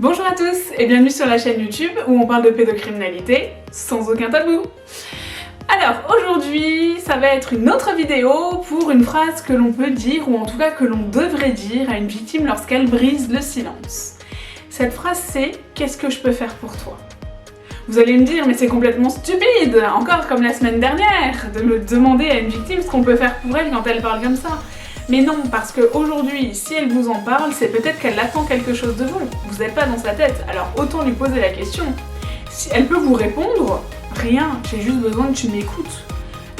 Bonjour à tous et bienvenue sur la chaîne YouTube où on parle de pédocriminalité sans aucun tabou. Alors aujourd'hui, ça va être une autre vidéo pour une phrase que l'on peut dire ou en tout cas que l'on devrait dire à une victime lorsqu'elle brise le silence. Cette phrase c'est « Qu'est-ce que je peux faire pour toi ?» Vous allez me dire « Mais c'est complètement stupide, encore comme la semaine dernière, de me demander à une victime ce qu'on peut faire pour elle quand elle parle comme ça. » Mais non, parce qu'aujourd'hui, si elle vous en parle, c'est peut-être qu'elle attend quelque chose de vous. Vous n'êtes pas dans sa tête, alors autant lui poser la question. Si elle peut vous répondre, rien, j'ai juste besoin que tu m'écoutes.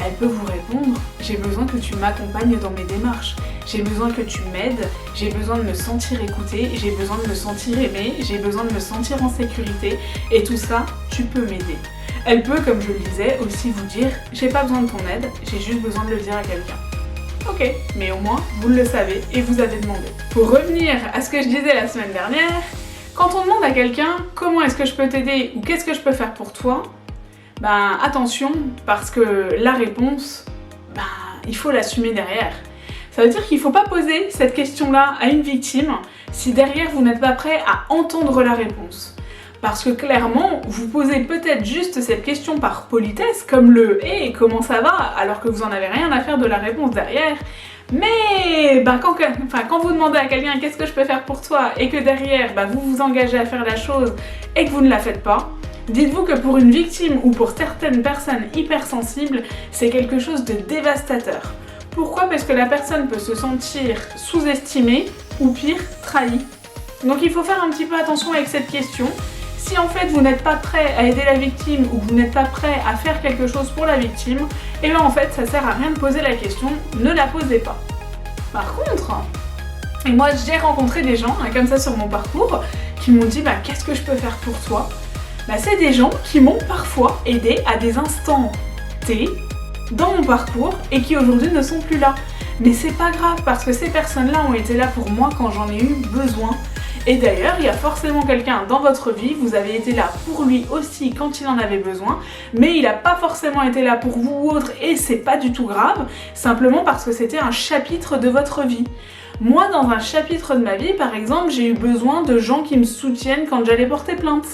Elle peut vous répondre, j'ai besoin que tu m'accompagnes dans mes démarches. J'ai besoin que tu m'aides, j'ai besoin de me sentir écoutée, j'ai besoin de me sentir aimée, j'ai besoin de me sentir en sécurité. Et tout ça, tu peux m'aider. Elle peut, comme je le disais, aussi vous dire, j'ai pas besoin de ton aide, j'ai juste besoin de le dire à quelqu'un. Ok, mais au moins, vous le savez et vous avez demandé. Pour revenir à ce que je disais la semaine dernière, quand on demande à quelqu'un comment est-ce que je peux t'aider ou qu'est-ce que je peux faire pour toi, ben attention, parce que la réponse, ben il faut l'assumer derrière. Ça veut dire qu'il ne faut pas poser cette question-là à une victime si derrière vous n'êtes pas prêt à entendre la réponse. Parce que clairement, vous posez peut-être juste cette question par politesse, comme le « Hey, comment ça va ?» alors que vous n'en avez rien à faire de la réponse derrière. Mais ben, quand vous demandez à quelqu'un « Qu'est-ce que je peux faire pour toi ?» et que derrière, ben, vous vous engagez à faire la chose et que vous ne la faites pas, dites-vous que pour une victime ou pour certaines personnes hypersensibles, c'est quelque chose de dévastateur. Pourquoi ? Parce que la personne peut se sentir sous-estimée ou pire, trahie. Donc il faut faire un petit peu attention avec cette question. Si en fait vous n'êtes pas prêt à aider la victime ou que vous n'êtes pas prêt à faire quelque chose pour la victime, et bien en fait ça sert à rien de poser la question, ne la posez pas. Par contre, et moi j'ai rencontré des gens, comme ça sur mon parcours, qui m'ont dit qu'est-ce que je peux faire pour toi ? C'est des gens qui m'ont parfois aidé à des instants T dans mon parcours et qui aujourd'hui ne sont plus là. Mais c'est pas grave parce que ces personnes-là ont été là pour moi quand j'en ai eu besoin. Et d'ailleurs, il y a forcément quelqu'un dans votre vie, vous avez été là pour lui aussi quand il en avait besoin, mais il n'a pas forcément été là pour vous ou autre et c'est pas du tout grave, simplement parce que c'était un chapitre de votre vie. Moi, dans un chapitre de ma vie, par exemple, j'ai eu besoin de gens qui me soutiennent quand j'allais porter plainte.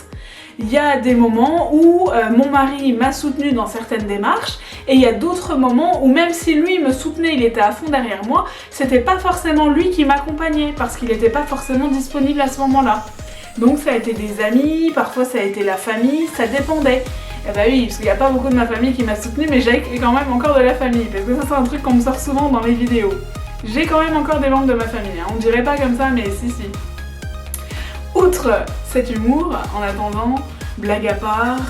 Il y a des moments où mon mari m'a soutenue dans certaines démarches et il y a d'autres moments où même si lui me soutenait, il était à fond derrière moi, c'était pas forcément lui qui m'accompagnait parce qu'il n'était pas forcément disponible à ce moment-là. Donc ça a été des amis, parfois ça a été la famille, ça dépendait. Et bah oui, parce qu'il n'y a pas beaucoup de ma famille qui m'a soutenue, mais j'ai quand même encore de la famille, parce que ça c'est un truc qu'on me sort souvent dans mes vidéos. J'ai quand même encore des membres de ma famille, on dirait pas comme ça, mais si. Outre cet humour, en attendant, blague à part,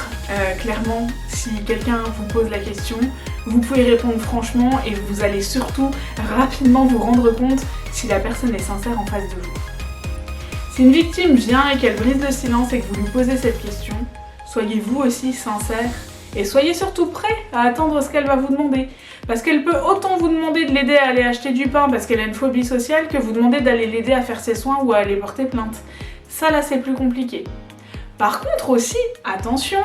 clairement, si quelqu'un vous pose la question, vous pouvez répondre franchement et vous allez surtout rapidement vous rendre compte si la personne est sincère en face de vous. Si une victime vient et qu'elle brise le silence et que vous lui posez cette question, soyez vous aussi sincère et soyez surtout prêt à attendre ce qu'elle va vous demander. Parce qu'elle peut autant vous demander de l'aider à aller acheter du pain parce qu'elle a une phobie sociale que vous demander d'aller l'aider à faire ses soins ou à aller porter plainte. Ça là c'est plus compliqué. Par contre aussi, attention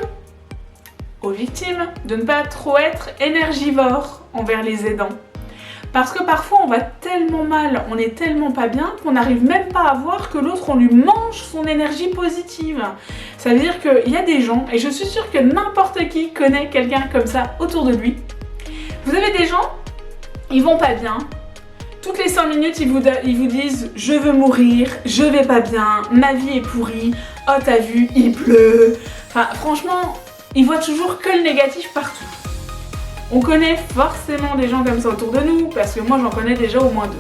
aux victimes de ne pas trop être énergivores envers les aidants. Parce que parfois on va tellement mal, on est tellement pas bien qu'on n'arrive même pas à voir que l'autre on lui mange son énergie positive. Ça veut dire qu'il y a des gens, et je suis sûre que n'importe qui connaît quelqu'un comme ça autour de lui. Vous avez des gens, ils vont pas bien. Toutes les 5 minutes, ils vous disent « Je veux mourir, je vais pas bien, ma vie est pourrie, oh t'as vu, il pleut ». Enfin, franchement, ils voient toujours que le négatif partout. On connaît forcément des gens comme ça autour de nous, parce que moi j'en connais déjà au moins 2.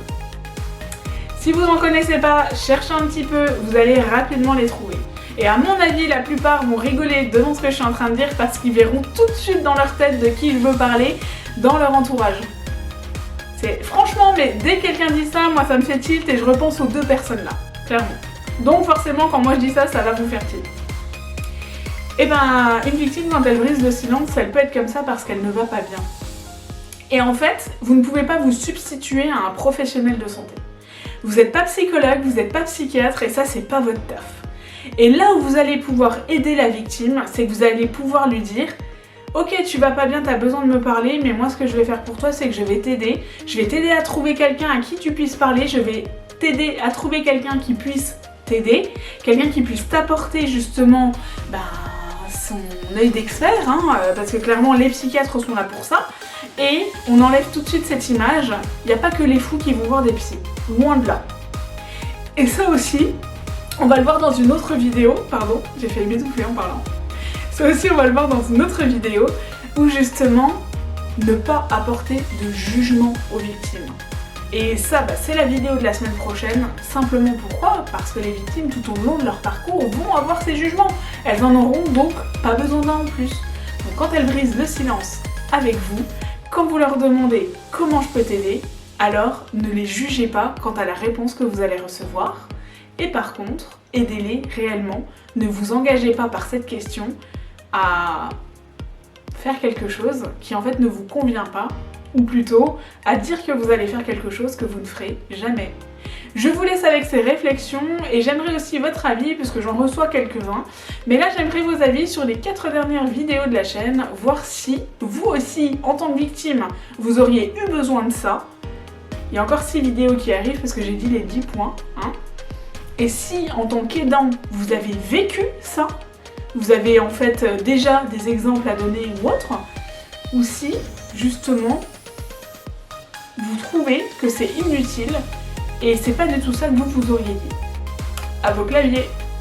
Si vous n'en connaissez pas, cherchez un petit peu, vous allez rapidement les trouver. Et à mon avis, la plupart vont rigoler devant ce que je suis en train de dire, parce qu'ils verront tout de suite dans leur tête de qui je veux parler, dans leur entourage. Franchement, mais dès que quelqu'un dit ça, moi ça me fait tilt et je repense aux 2 personnes là, clairement. Donc forcément, quand moi je dis ça, ça va vous faire tilt. Et ben, une victime, quand elle brise le silence, elle peut être comme ça parce qu'elle ne va pas bien. Et en fait, vous ne pouvez pas vous substituer à un professionnel de santé. Vous n'êtes pas psychologue, vous n'êtes pas psychiatre et ça, c'est pas votre taf. Et là où vous allez pouvoir aider la victime, c'est que vous allez pouvoir lui dire « Ok, tu vas pas bien, t'as besoin de me parler, mais moi ce que je vais faire pour toi, c'est que je vais t'aider à trouver quelqu'un à qui tu puisses parler, je vais t'aider à trouver quelqu'un qui puisse t'aider. t'aider, quelqu'un qui puisse t'apporter justement son œil d'expert, parce que clairement les psychiatres sont là pour ça, et on enlève tout de suite cette image, il n'y a pas que les fous qui vont voir des psys, loin de là. Et ça aussi, on va le voir dans une autre vidéo, pardon, j'ai failli m'étouffer en parlant. Ça aussi on va le voir dans une autre vidéo, où justement, ne pas apporter de jugement aux victimes. Et ça, c'est la vidéo de la semaine prochaine. Simplement pourquoi? Parce que les victimes, tout au long de leur parcours, vont avoir ces jugements. Elles en auront donc pas besoin d'un en plus. Donc quand elles brisent le silence avec vous, quand vous leur demandez comment je peux t'aider, alors ne les jugez pas quant à la réponse que vous allez recevoir. Et par contre, aidez-les réellement. Ne vous engagez pas par cette question à faire quelque chose qui en fait ne vous convient pas, ou plutôt à dire que vous allez faire quelque chose que vous ne ferez jamais. Je vous laisse avec ces réflexions et j'aimerais aussi votre avis parce que j'en reçois quelques-uns. Mais là j'aimerais vos avis sur les 4 dernières vidéos de la chaîne, voir si vous aussi en tant que victime vous auriez eu besoin de ça. Il y a encore 6 vidéos qui arrivent parce que j'ai dit les 10 points. Et si en tant qu'aidant vous avez vécu ça, vous avez en fait déjà des exemples à donner ou autre, ou si justement vous trouvez que c'est inutile et c'est pas du tout ça que vous auriez dit. À vos claviers!